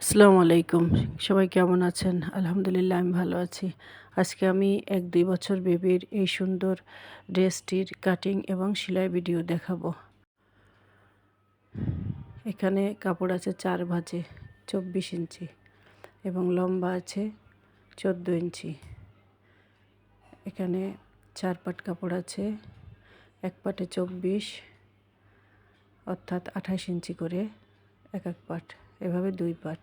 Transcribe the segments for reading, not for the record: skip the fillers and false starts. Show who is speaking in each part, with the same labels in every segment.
Speaker 1: আসসালামু আলাইকুম। সবাই কেমন আছেন? আলহামদুলিল্লাহ আমি ভালো আছি। আজকে আমি ১-২ বছর বেবির এই সুন্দর ড্রেসটির কাটিং এবং সেলাই ভিডিও দেখাবো। এখানে কাপড় আছে ৪ ভাঁজে ২৪ ইঞ্চি এবং লম্বা আছে ১৪ ইঞ্চি। এখানে ৪ পাট কাপড় আছে, এক পাটে ২৪ অর্থাৎ ২৮ ইঞ্চি করে এক পাট, এভাবে ২ পাট।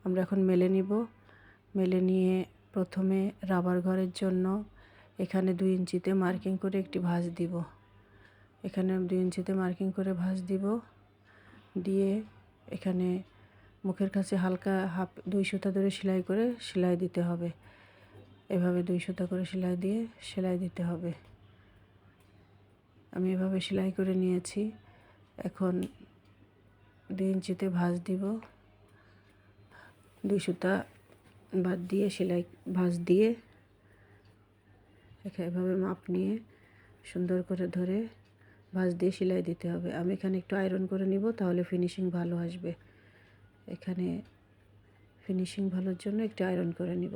Speaker 1: আমরা এখন মেলে নিব। মেলে নিয়ে প্রথমে রাবার ঘরের জন্য এখানে ২ ইঞ্চিতে মার্কিং করে একটি ভাঁজ দিব। এখানে ২ ইঞ্চিতে মার্কিং করে ভাঁজ দিব, দিয়ে এখানে মুখের কাছে হালকা ২ সুতা ধরে সেলাই দিতে হবে। এভাবে ২ সুতা করে সেলাই দিতে হবে। আমি এভাবে সেলাই করে নিয়েছি। এখন ২ ইঞ্চিতে ভাঁজ দিব। ২ সুতা বাদ দিয়ে ভাঁজ দিয়ে এভাবে মাপ নিয়ে সুন্দর করে ধরে ভাঁজ দিয়ে সেলাই দিতে হবে। আমি এখানে একটু আয়রন করে নিব, তাহলে ফিনিশিং ভালো আসবে। এখানে ফিনিশিং ভালোর জন্য একটু আয়রন করে নিব।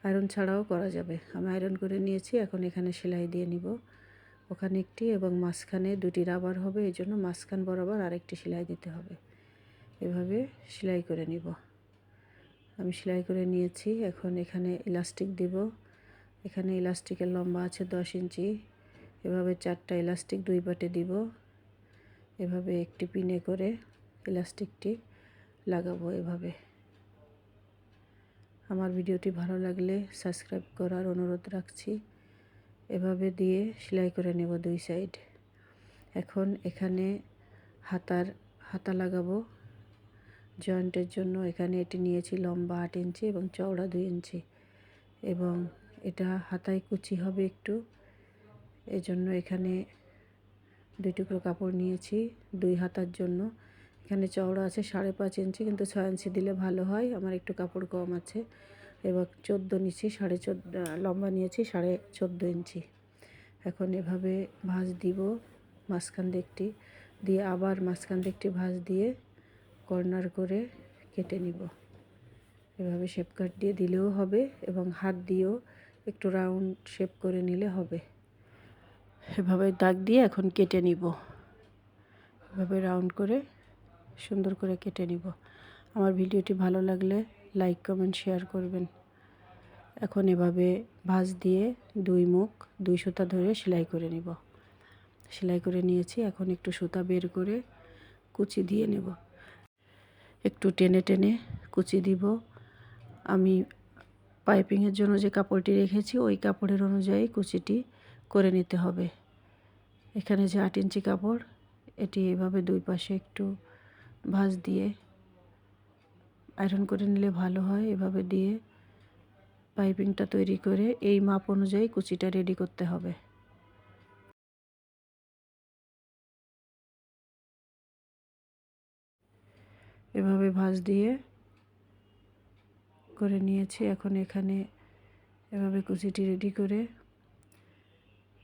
Speaker 1: আয়রন ছাড়াও করা যাবে। আমি আয়রন করে নিয়েছি। এখন এখানে সেলাই দিয়ে নিব। ওখানে একটি এবং মাঝখানে ২টি রাবার হবে, এই জন্য মাঝখান বরাবর আরেকটি সেলাই দিতে হবে। এভাবে সেলাই করে নিব। আমি সেলাই করে নিয়েছি। এখন এখানে ইলাস্টিক দিব। এখানে ইলাস্টিকের লম্বা আছে ১০ ইঞ্চি। এভাবে ৪টা ইলাস্টিক ২ পাটে দিব। এভাবে একটি পিনে করে ইলাস্টিকটি লাগাবো। এভাবে আমার ভিডিওটি ভালো লাগলে সাবস্ক্রাইব করার অনুরোধ রাখছি। এভাবে দিয়ে সেলাই করে নেব ২ সাইড। এখন এখানে হাতা লাগাবো জয়েন্টের জন্য। এখানে এটি নিয়েছি লম্বা ৮ ইঞ্চি এবং চওড়া ২ ইঞ্চি, এবং এটা হাতায় কুচি হবে একটু, এজন্য এখানে ২ টুকরো কাপড় নিয়েছি ২ হাতার জন্য। এখানে চওড়া আছে ৫.৫ ইঞ্চি, কিন্তু ৬ ইঞ্চি দিলে ভালো হয়। আমার একটু কাপড় কম আছে। এবার ১৪ নিচ্ছি, ১৪.৫ লম্বা নিয়েছি ১৪.৫ ইঞ্চি। এখন এভাবে ভাঁজ দিব মাঝখান দিকটি দিয়ে, আবার মাঝখান দিকটি ভাঁজ দিয়ে কর্নার করে কেটে নিব। এভাবে শেপ কাট দিয়ে দিলেও হবে এবং হাত দিয়েও একটু রাউন্ড শেপ করে নিলে হবে। এভাবে দাগ দিয়ে এখন কেটে নিব। এভাবে রাউন্ড করে সুন্দর করে কেটে নিব। আমার ভিডিওটি ভালো লাগলে লাইক, কমেন্ট, শেয়ার করবেন। এখন এভাবে ভাঁজ দিয়ে ২ মুখ ২ সুতা ধরে সেলাই করে নিব। সেলাই করে নিয়েছি। এখন একটু সুতা বের করে কুচি দিয়ে নেব। একটু টেনে টেনে কুচি দিব। আমি পাইপিংয়ের জন্য যে কাপড়টি রেখেছি ওই কাপড়ের অনুযায়ী কুচিটি করে নিতে হবে। এখানে যে ৮ ইঞ্চি কাপড়, এটি এভাবে ২ পাশে একটু ভাঁজ দিয়ে আয়রন করে নিলে ভালো হয়। এভাবে দিয়ে পাইপিংটা তৈরি করে এই মাপ অনুযায়ী কুচিটা রেডি করতে হবে। এভাবে ভাঁজ দিয়ে করে নিয়েছি। এখন এখানে এভাবে কুচিটি রেডি করে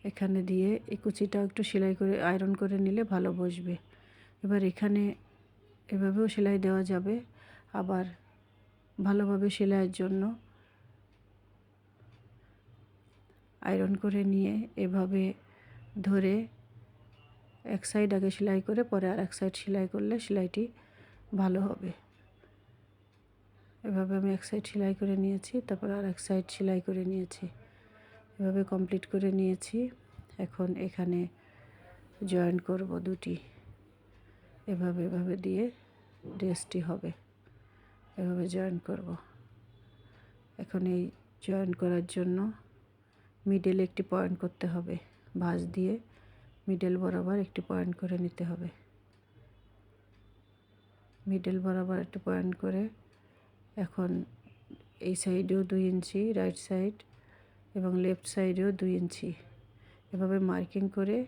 Speaker 1: এখানে দিয়ে এই কুচিটাও একটু সেলাই করে আয়রন করে নিলে ভালো বসবে। এবার এখানে এভাবেও সেলাই দেওয়া যাবে। আবার ভালোভাবে সেলাইয়ের জন্য আয়রন করে নিয়ে এভাবে ধরে এক সাইড আগে সেলাই করে পরে আর এক সাইড সেলাই করলে সেলাইটি ভালো হবে। এভাবে আমি এক সাইড সেলাই করে নিয়েছি, তারপর আর এক সাইড সেলাই করে নিয়েছি। এভাবে কমপ্লিট করে নিয়েছি। এখন এখানে জয়েন করব দুটি। এভাবে দিয়ে ড্রেসটি হবে। এভাবে জয়েন করব। এখন এই জয়েন করার জন্য মিডলে একটি পয়েন্ট করতে হবে। ভাঁজ দিয়ে মিডল বরাবর একটি পয়েন্ট করে নিতে হবে। মিডল বরাবর একটি পয়েন্ট করে এখন এই সাইডেও ২ ইঞ্চি, রাইট সাইড এবং লেফট সাইডেও ২ ইঞ্চি এভাবে মার্কিং করে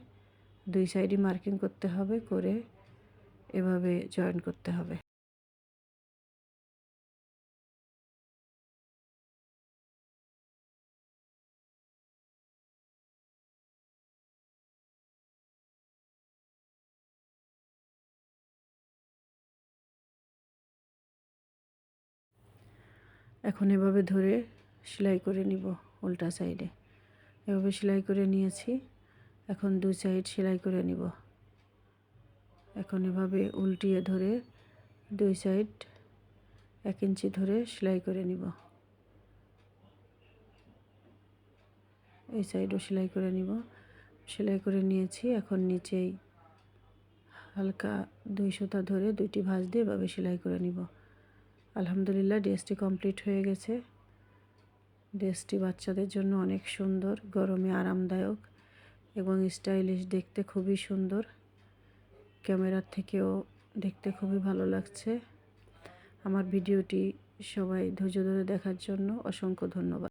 Speaker 1: ২ সাইডই মার্কিং করতে হবে, করে এভাবে জয়েন করতে হবে। এখন এভাবে ধরে সেলাই করে নিব উল্টা সাইডে। এভাবে সেলাই করে নিয়েছি। এখন দুই সাইড সেলাই করে নিব। এখন এভাবে উল্টিয়ে ধরে দুই সাইড 1 ইঞ্চি ধরে সেলাই করে নিব। এই সাইডও সেলাই করে নিব। সেলাই করে নিয়েছি। এখন নিচেই হালকা 2 সুতা ধরে 2টি ভাঁজ দিয়ে এভাবে সেলাই করে নিব। আলহামদুলিল্লাহ ড্রেসটি কমপ্লিট হয়ে গেছে। ড্রেসটি বাচ্চাদের জন্য অনেক সুন্দর, গরমে আরামদায়ক এবং স্টাইলিশ, দেখতে খুবই সুন্দর। ক্যামেরার থেকেও দেখতে খুবই ভালো লাগছে। আমার ভিডিওটি সবাই ধৈর্য ধরে দেখার জন্য অসংখ্য ধন্যবাদ।